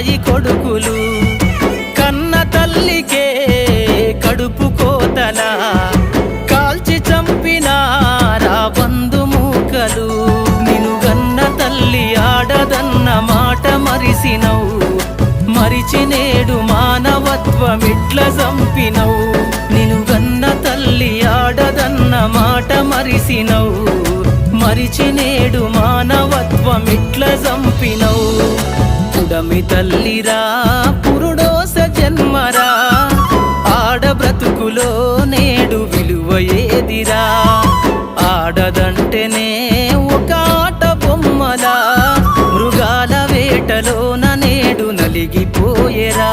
కసాయి కొడుకులు కన్న తల్లికే కడుపు కోతలా కాల్చి చంపినారా బంధుమూకలు నిన్ను గన్న తల్లి ఆడదన్న మాట మరిసినవు మరిచి నేడు మానవత్వమిట్ల చంపినవు నిన్ను గన్న తల్లి ఆడదన్న మాట మరిసినవు మరిచి నేడు మానవత్వమిట్ల చంపినవు పుడమి తల్లిరా పురుడోస జన్మరా ఆడ బ్రతుకులో నేడు విలువ ఏదిరా ఆడదంటేనే ఒక ఆట బొమ్మలా మృగాల వేటలోన నేడు నలిగిపోయేరా